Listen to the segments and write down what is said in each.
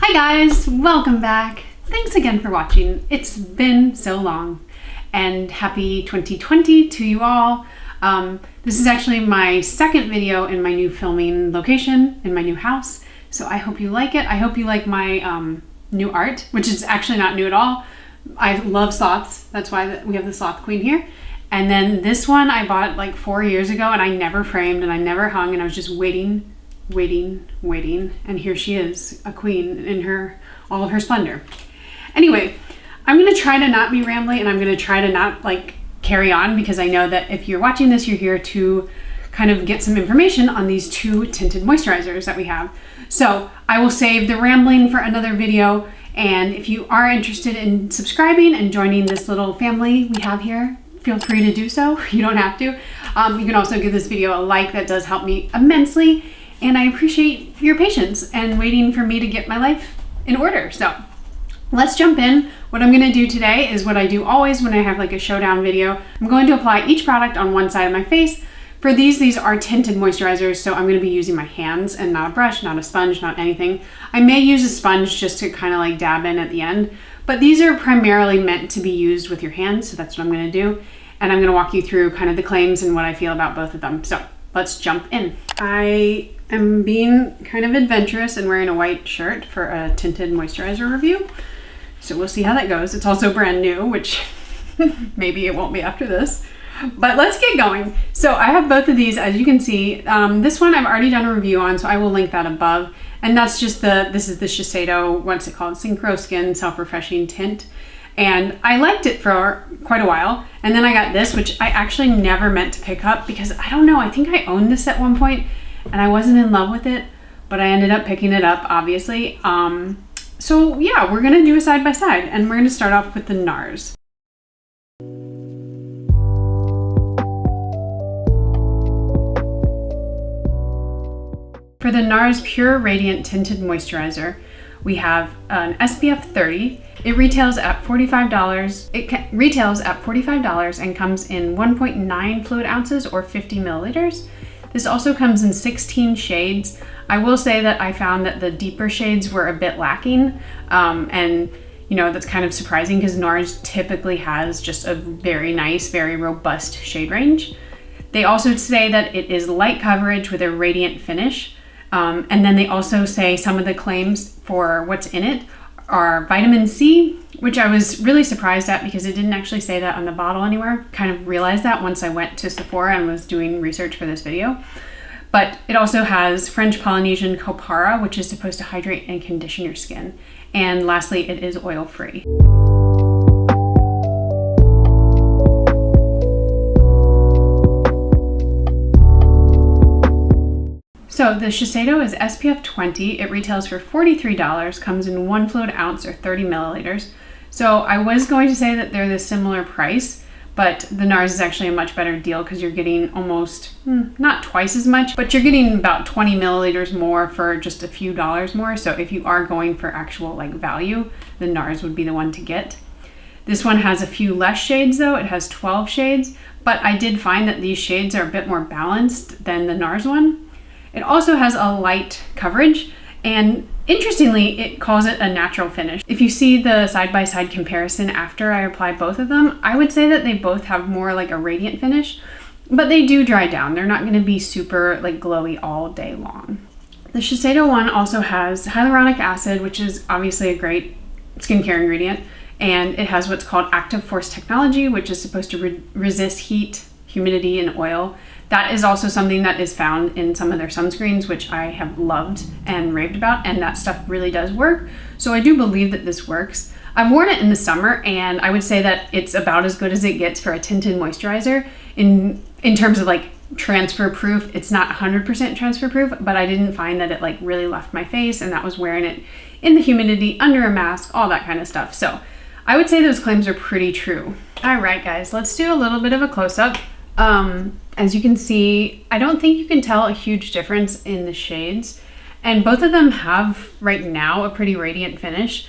Hi guys, welcome back. Thanks again for watching. It's been so long, and happy 2020 to you all. This is actually my second video in my new filming location, in my new house. So I hope you like it. I hope you like my new art, which is actually not new at all. I love sloths. That's why we have the sloth queen here. And then this one I bought like 4 years ago, and I never framed and I never hung, and I was just waiting, and here she is, a queen in all of her splendor. Anyway, I'm gonna try to not be rambly, and I'm gonna try to not like carry on, because I know that if you're watching this, you're here to kind of get some information on these two tinted moisturizers that we have. So I will save the rambling for another video, and if you are interested in subscribing and joining this little family we have here, feel free to do so. You don't have to. You can also give this video a like. That does help me immensely. And I appreciate your patience and waiting for me to get my life in order. So let's jump in. What I'm gonna do today is what I do always when I have like a showdown video. I'm going to apply each product on one side of my face. For these are tinted moisturizers, so I'm gonna be using my hands and not a brush, not a sponge, not anything. I may use a sponge just to kind of like dab in at the end, but these are primarily meant to be used with your hands, so that's what I'm gonna do. And I'm gonna walk you through kind of the claims and what I feel about both of them. So let's jump in. I am being kind of adventurous and wearing a white shirt for a tinted moisturizer review. So we'll see how that goes. It's also brand new, which maybe it won't be after this, but let's get going. So I have both of these, as you can see. This one I've already done a review on, so I will link that above. And that's just this is the Shiseido, what's it called? Synchro Skin Self-Refreshing Tint. And I liked it for quite a while. And then I got this, which I actually never meant to pick up because I don't know, I think I owned this at one point and I wasn't in love with it, but I ended up picking it up, obviously. So yeah, we're gonna do a side by side, and we're gonna start off with the Nars. For the Nars Pure Radiant Tinted Moisturizer, we have an SPF 30. It retails at $45. It retails at $45 and comes in 1.9 fluid ounces or 50 milliliters. This also comes in 16 shades. I will say that I found that the deeper shades were a bit lacking, and you know, that's kind of surprising because Nars typically has just a very nice, very robust shade range. They also say that it is light coverage with a radiant finish. And then they also say some of the claims for what's in it are vitamin C, which I was really surprised at because it didn't actually say that on the bottle anywhere. Kind of realized that once I went to Sephora and was doing research for this video. But it also has French Polynesian copara, which is supposed to hydrate and condition your skin. And lastly, it is oil-free. So the Shiseido is SPF 20. It retails for $43, comes in 1 fluid ounce or 30 milliliters. So I was going to say that they're the similar price, but the Nars is actually a much better deal because you're getting almost, not twice as much, but you're getting about 20 milliliters more for just a few dollars more. So if you are going for actual like value, the Nars would be the one to get. This one has a few less shades though. It has 12 shades, but I did find that these shades are a bit more balanced than the Nars one. It also has a light coverage, and interestingly, it calls it a natural finish. If you see the side-by-side comparison after I apply both of them, I would say that they both have more like a radiant finish, but they do dry down. They're not gonna be super like glowy all day long. The Shiseido one also has hyaluronic acid, which is obviously a great skincare ingredient, and it has what's called active force technology, which is supposed to resist heat, humidity, and oil. That is also something that is found in some of their sunscreens, which I have loved and raved about, and that stuff really does work. So I do believe that this works. I've worn it in the summer, and I would say that it's about as good as it gets for a tinted moisturizer in terms of like transfer proof. It's not 100% transfer proof, but I didn't find that it like really left my face, and that was wearing it in the humidity, under a mask, all that kind of stuff. So I would say those claims are pretty true. All right, guys, let's do a little bit of a close-up. As you can see, I don't think you can tell a huge difference in the shades, and both of them have right now a pretty radiant finish.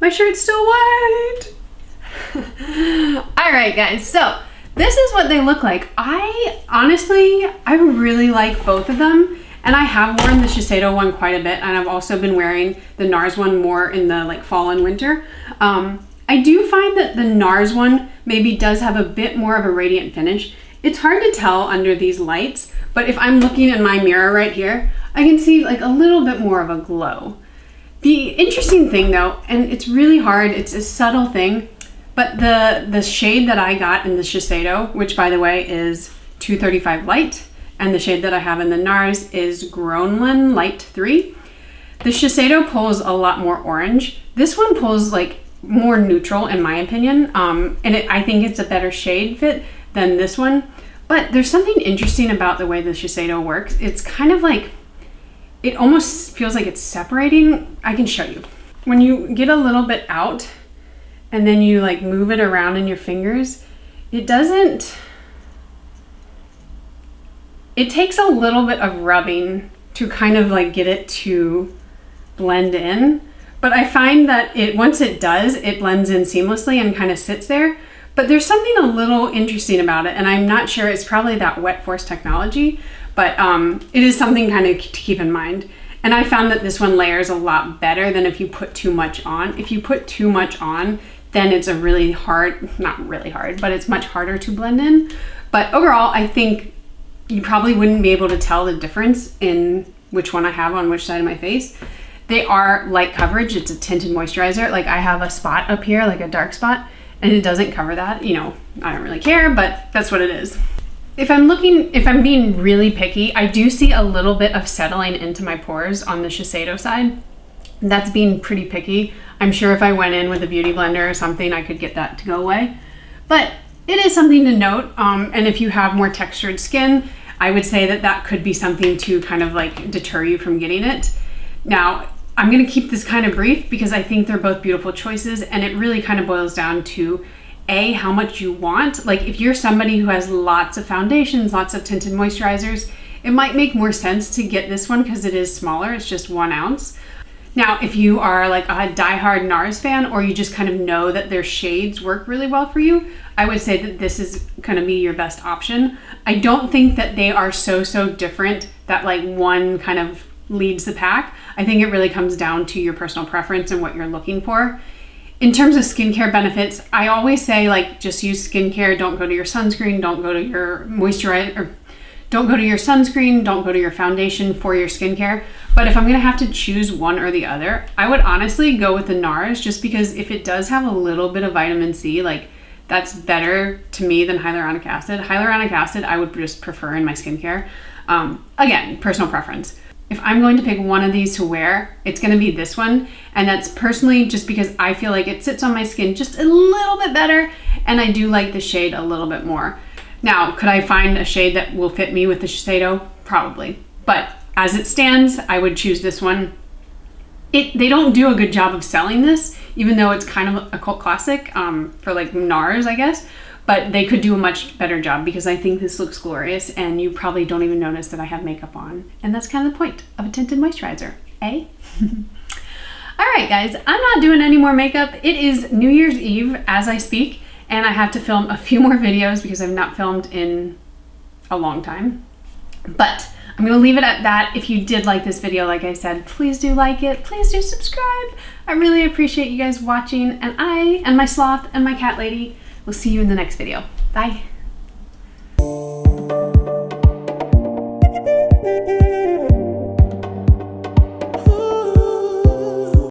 My shirt's still white. All right, guys, so this is what they look like. I really like both of them, and I have worn the Shiseido one quite a bit, and I've also been wearing the Nars one more in the like fall and winter. I do find that the Nars one maybe does have a bit more of a radiant finish. It's hard to tell under these lights, but if I'm looking in my mirror right here, I can see like a little bit more of a glow. The interesting thing though, and it's really hard, it's a subtle thing, but the shade that I got in the Shiseido, which by the way is 235 Light, and the shade that I have in the Nars is Groenland Light 3. The Shiseido pulls a lot more orange. This one pulls like more neutral in my opinion, and I think it's a better shade fit than this one. But there's something interesting about the way the Shiseido works. It's kind of like, it almost feels like it's separating. I can show you. When you get a little bit out and then you like move it around in your fingers, it takes a little bit of rubbing to kind of like get it to blend in. But I find that once it does, it blends in seamlessly and kind of sits there. But there's something a little interesting about it, and I'm not sure, it's probably that wet force technology, but it is something kind of to keep in mind. And I found that this one layers a lot better than if you put too much on. If you put too much on, then it's a really hard, not really hard, but it's much harder to blend in. But overall, I think you probably wouldn't be able to tell the difference in which one I have on which side of my face. They are light coverage. It's a tinted moisturizer. Like I have a spot up here, like a dark spot, and it doesn't cover that. You know, I don't really care, but that's what it is. If I'm being really picky, I do see a little bit of settling into my pores on the Shiseido side. That's being pretty picky. I'm sure if I went in with a beauty blender or something, I could get that to go away. But it is something to note. And if you have more textured skin, I would say that that could be something to kind of like deter you from getting it. Now, I'm gonna keep this kind of brief because I think they're both beautiful choices, and it really kind of boils down to how much you want. Like if you're somebody who has lots of foundations, lots of tinted moisturizers, it might make more sense to get this one because it is smaller, it's just 1 ounce. Now, if you are like a diehard Nars fan, or you just kind of know that their shades work really well for you, I would say that this is gonna be your best option. I don't think that they are so different that like one kind of leads the pack. I think it really comes down to your personal preference and what you're looking for. In terms of skincare benefits, I always say like just use skincare, don't go to your sunscreen, don't go to your moisturizer, don't go to your sunscreen, don't go to your foundation for your skincare. But if I'm gonna have to choose one or the other, I would honestly go with the Nars, just because if it does have a little bit of vitamin C, like that's better to me than hyaluronic acid. Hyaluronic acid I would just prefer in my skincare. Again, personal preference. If I'm going to pick one of these to wear, it's gonna be this one. And that's personally just because I feel like it sits on my skin just a little bit better, and I do like the shade a little bit more. Now, could I find a shade that will fit me with the Shiseido? Probably. But as it stands, I would choose this one. They don't do a good job of selling this, even though it's kind of a cult classic for like Nars, I guess. But they could do a much better job because I think this looks glorious, and you probably don't even notice that I have makeup on. And that's kind of the point of a tinted moisturizer, eh? All right, guys, I'm not doing any more makeup. It is New Year's Eve as I speak, and I have to film a few more videos because I've not filmed in a long time. But I'm gonna leave it at that. If you did like this video, like I said, please do like it. Please do subscribe. I really appreciate you guys watching, and I and my sloth and my cat lady will see you in the next video. Bye.